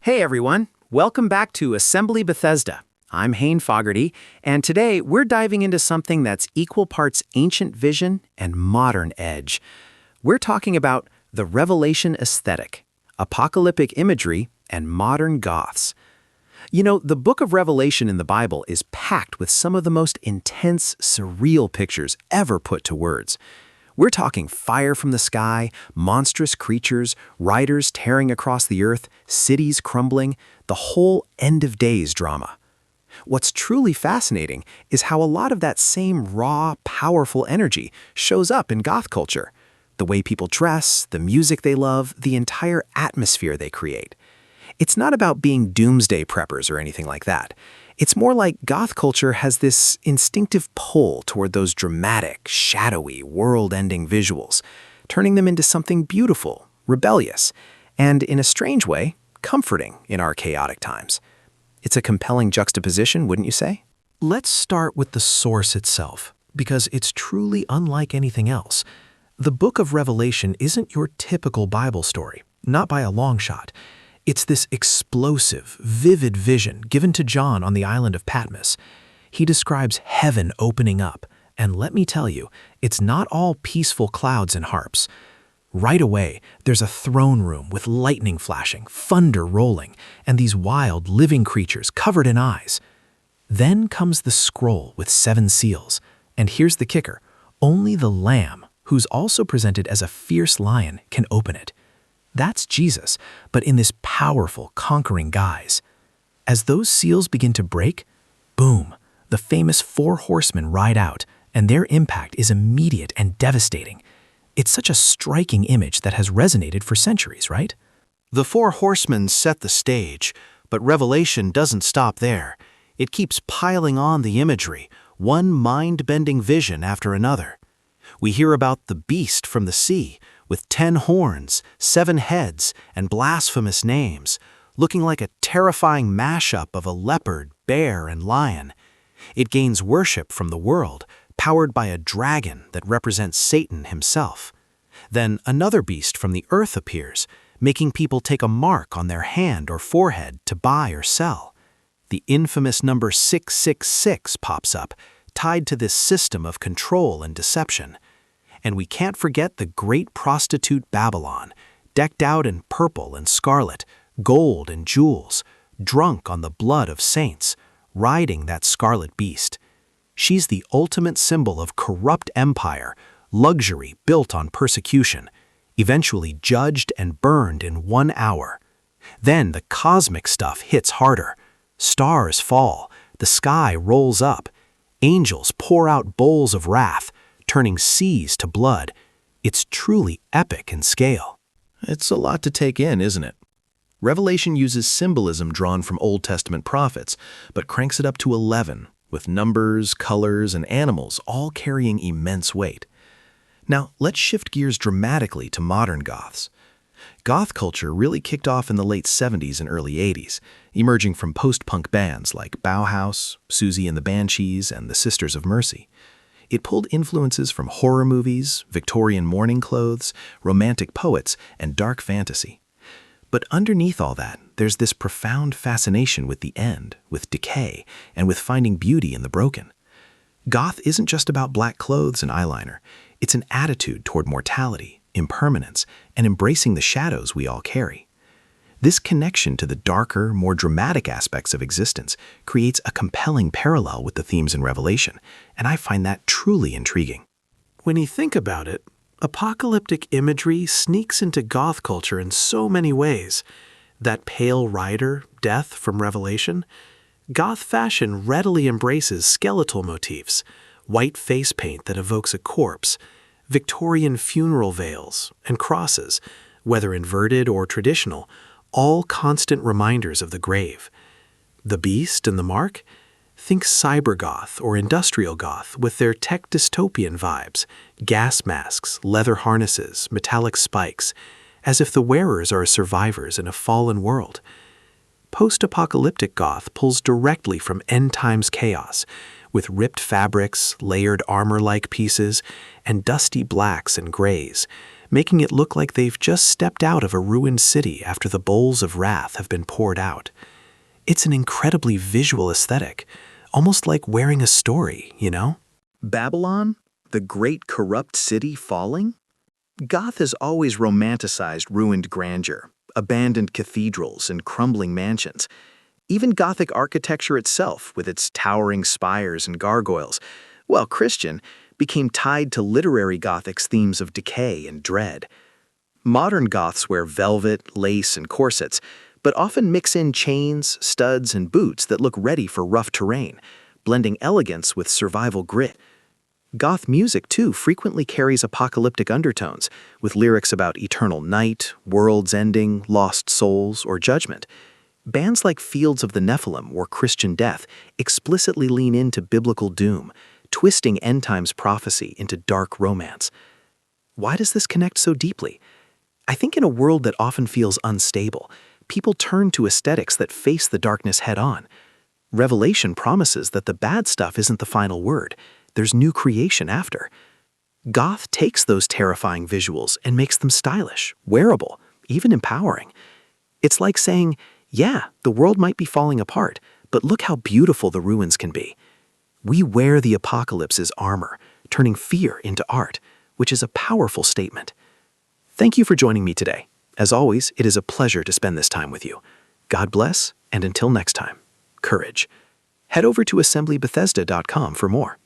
Hey everyone, welcome back to Assembly Bethesda. I'm Hain Fogarty, and today we're diving into something that's equal parts ancient vision and modern edge. We're talking about the Revelation aesthetic, apocalyptic imagery, and modern Goths. You know, the book of Revelation in the Bible is packed with some of the most intense, surreal pictures ever put to words. We're talking fire from the sky, monstrous creatures, riders tearing across the earth, cities crumbling, the whole end of days drama. What's truly fascinating is how a lot of that same raw, powerful energy shows up in Goth culture. The way people dress, the music they love, the entire atmosphere they create. It's not about being doomsday preppers or anything like that. It's more like Goth culture has this instinctive pull toward those dramatic, shadowy, world-ending visuals, turning them into something beautiful, rebellious, and in a strange way, comforting in our chaotic times. It's a compelling juxtaposition, wouldn't you say? Let's start with the source itself, because it's truly unlike anything else. The book of Revelation isn't your typical Bible story, not by a long shot. It's this explosive, vivid vision given to John on the island of Patmos. He describes heaven opening up, and let me tell you, it's not all peaceful clouds and harps. Right away, there's a throne room with lightning flashing, thunder rolling, and these wild, living creatures covered in eyes. Then comes the scroll with 7 seals, and here's the kicker, only the Lamb, who's also presented as a fierce lion, can open it. That's Jesus, but in this powerful, conquering guise. As those seals begin to break, boom, the famous 4 horsemen ride out, and their impact is immediate and devastating. It's such a striking image that has resonated for centuries, right? The 4 horsemen set the stage, but Revelation doesn't stop there. It keeps piling on the imagery, one mind-bending vision after another. We hear about the beast from the sea, with 10 horns, 7 heads, and blasphemous names, looking like a terrifying mashup of a leopard, bear, and lion. It gains worship from the world, powered by a dragon that represents Satan himself. Then another beast from the earth appears, making people take a mark on their hand or forehead to buy or sell. The infamous number 666 pops up, tied to this system of control and deception. And we can't forget the great prostitute Babylon, decked out in purple and scarlet, gold and jewels, drunk on the blood of saints, riding that scarlet beast. She's the ultimate symbol of corrupt empire, luxury built on persecution, eventually judged and burned in 1 hour. Then the cosmic stuff hits harder. Stars fall, the sky rolls up, angels pour out bowls of wrath, turning seas to blood. It's truly epic in scale. It's a lot to take in, isn't it? Revelation uses symbolism drawn from Old Testament prophets, but cranks it up to 11, with numbers, colors, and animals all carrying immense weight. Now, let's shift gears dramatically to modern Goths. Goth culture really kicked off in the late 70s and early 80s, emerging from post-punk bands like Bauhaus, Susie and the Banshees, and the Sisters of Mercy. It pulled influences from horror movies, Victorian mourning clothes, romantic poets, and dark fantasy. But underneath all that, there's this profound fascination with the end, with decay, and with finding beauty in the broken. Goth isn't just about black clothes and eyeliner. It's an attitude toward mortality, impermanence, and embracing the shadows we all carry. This connection to the darker, more dramatic aspects of existence creates a compelling parallel with the themes in Revelation, and I find that truly intriguing. When you think about it, apocalyptic imagery sneaks into Goth culture in so many ways. That pale rider, death from Revelation. Goth fashion readily embraces skeletal motifs, white face paint that evokes a corpse, Victorian funeral veils, and crosses, whether inverted or traditional, all constant reminders of the grave. The beast and the mark? Think cybergoth or industrial goth with their tech dystopian vibes, gas masks, leather harnesses, metallic spikes, as if the wearers are survivors in a fallen world. Post-apocalyptic goth pulls directly from end times chaos, with ripped fabrics, layered armor-like pieces, and dusty blacks and grays, making it look like they've just stepped out of a ruined city after the bowls of wrath have been poured out. It's an incredibly visual aesthetic, almost like wearing a story, you know? Babylon, the great corrupt city falling? Goth has always romanticized ruined grandeur, abandoned cathedrals and crumbling mansions. Even Gothic architecture itself, with its towering spires and gargoyles, while Christian, became tied to literary Gothic's themes of decay and dread. Modern Goths wear velvet, lace, and corsets, but often mix in chains, studs, and boots that look ready for rough terrain, blending elegance with survival grit. Goth music, too, frequently carries apocalyptic undertones, with lyrics about eternal night, world's ending, lost souls, or judgment. Bands like Fields of the Nephilim or Christian Death explicitly lean into biblical doom, twisting end times prophecy into dark romance. Why does this connect so deeply? I think in a world that often feels unstable, people turn to aesthetics that face the darkness head-on. Revelation promises that the bad stuff isn't the final word. There's new creation after. Goth takes those terrifying visuals and makes them stylish, wearable, even empowering. It's like saying, yeah, the world might be falling apart, but look how beautiful the ruins can be. We wear the apocalypse's armor, turning fear into art, which is a powerful statement. Thank you for joining me today. As always, it is a pleasure to spend this time with you. God bless, and until next time, courage. Head over to assemblybethesda.com for more.